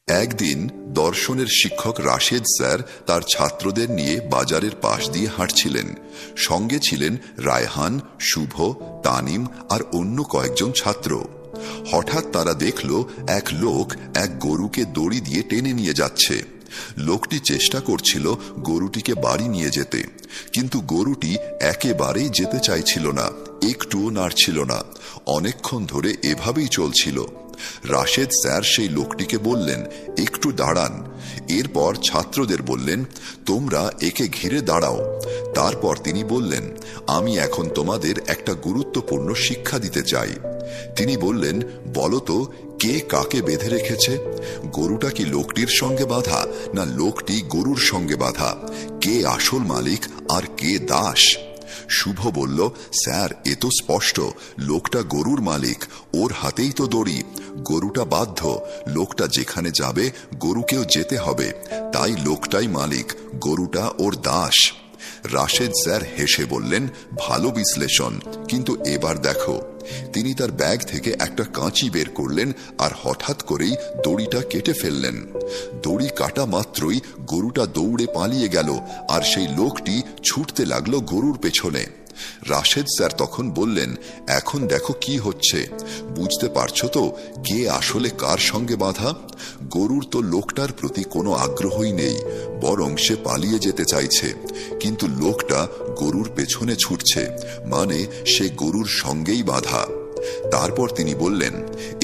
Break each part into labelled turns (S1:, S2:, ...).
S1: একদিন দর্শনের শিক্ষক রাশেদ স্যার তার ছাত্রদের নিয়ে বাজারের পাশ দিয়ে হাঁটছিলেন। সঙ্গে ছিলেন রায়হান, শুভ, তানিম আর অন্য কয়েকজন ছাত্র। হঠাৎ তারা দেখল এক লোক এক গরুকে দড়ি দিয়ে টেনে নিয়ে যাচ্ছে। লোকটি চেষ্টা করছিল গরুটিকে বাড়ি নিয়ে যেতে, কিন্তু গরুটি একেবারেই যেতে চাইছিল না, একটুও নাড়ছিল না। অনেকক্ষণ ধরে এভাবেই চলছিল। রাশেদ স্যার সেই লোকটিকে বললেন, একটু দাঁড়ান। এরপর ছাত্রদের বললেন, তোমরা একে ঘিরে দাঁড়াও। তারপর তিনি বললেন, আমি এখন তোমাদের একটা গুরুত্বপূর্ণ শিক্ষা দিতে চাই। তিনি বললেন, বলো তো, কে কাকে বেঁধে রেখেছে? গরুটা কি লোকটির সঙ্গে বাঁধা, না লোকটি গরুর সঙ্গে বাঁধা? কে আসল মালিক আর কে দাস? শুভ বলল, স্যার, এ তো স্পষ্ট, লোকটা গরুর মালিক, ওর হাতেই তো দড়ি। গরুটা বাধ্য, লোকটা যেখানে যাবে গরুকেও যেতে হবে, তাই লোকটাই মালিক, গরুটা ওর দাস। রাশেদ স্যার হেসে বললেন, ভালো বিশ্লেষণ, কিন্তু এবার দেখো। তিনি তার ব্যাগ থেকে একটা কাঁচি বের করলেন আর হঠাৎ করেই দড়িটা কেটে ফেললেন। দড়ি কাটা মাত্রই গরুটা দৌড়ে পালিয়ে গেল আর সেই লোকটি ছুটতে লাগলো গরুর পেছনে। রাশেদ স্যার তখন বললেন, এখন দেখো কি হচ্ছে, বুঝতে পারছো তো কে আসলে কার সঙ্গে বাঁধা? গরুর তো লোকটার প্রতি কোনো আগ্রহই নেই, বরং সে পালিয়ে যেতে চাইছে, কিন্তু লোকটা গরুর পেছনে ছুটছে, মানে সে গরুর সঙ্গেই বাঁধা। তারপর তিনি বললেন,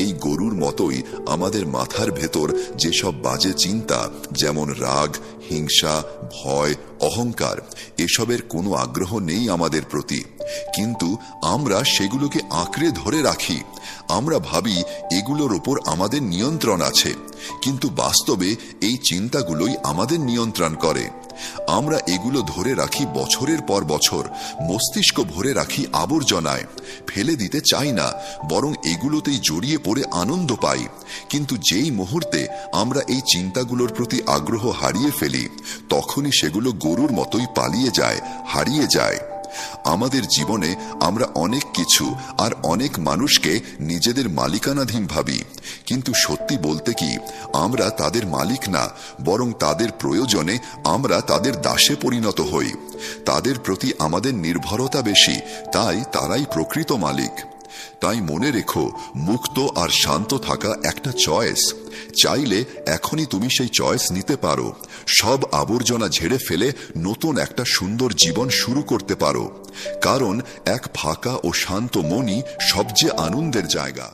S1: এই গরুর মতোই আমাদের মাথার ভেতর যেসব বাজে চিন্তা, যেমন রাগ, হিংসা, ভয়, অহংকার, এসবের কোনো আগ্রহ নেই আমাদের প্রতি, কিন্তু আমরা সেগুলোকে আঁকড়ে ধরে রাখি। আমরা ভাবি এগুলোর ওপর আমাদের নিয়ন্ত্রণ আছে, কিন্তু বাস্তবে এই চিন্তাগুলোই আমাদের নিয়ন্ত্রণ করে। আমরা এগুলো ধরে রাখি বছরের পর বছর, মস্তিষ্ক ভরে রাখি আবর্জনায়, ফেলে দিতে চাই না, বরং এগুলোতেই জড়িয়ে পড়ে আনন্দ পাই। কিন্তু যেই মুহূর্তে আমরা এই চিন্তাগুলোর প্রতি আগ্রহ হারিয়ে ফেলি, তখনই সেগুলো গরুর মতোই পালিয়ে যায়, হারিয়ে যায়। আমাদের জীবনে আমরা অনেক কিছু আর অনেক মানুষকে নিজেদের মালিকানাধীন ভাবি, কিন্তু সত্যি বলতে কি, আমরা তাদের মালিক না, বরং তাদের প্রয়োজনে আমরা তাদের দাসে পরিণত হই। তাদের প্রতি আমাদের নির্ভরতা বেশি, তাই তারাই প্রকৃত মালিক। তাই মনে রেখো, মুক্ত আর শান্ত থাকা একটা চয়েস। চাইলে এখনই তুমি সেই চয়েস নিতে পারো। সব আবর্জনা ঝেড়ে ফেলে নতুন একটা সুন্দর জীবন শুরু করতে পারো, কারণ এক ফাঁকা ও শান্ত মনই সবচেয়ে আনন্দের জায়গা।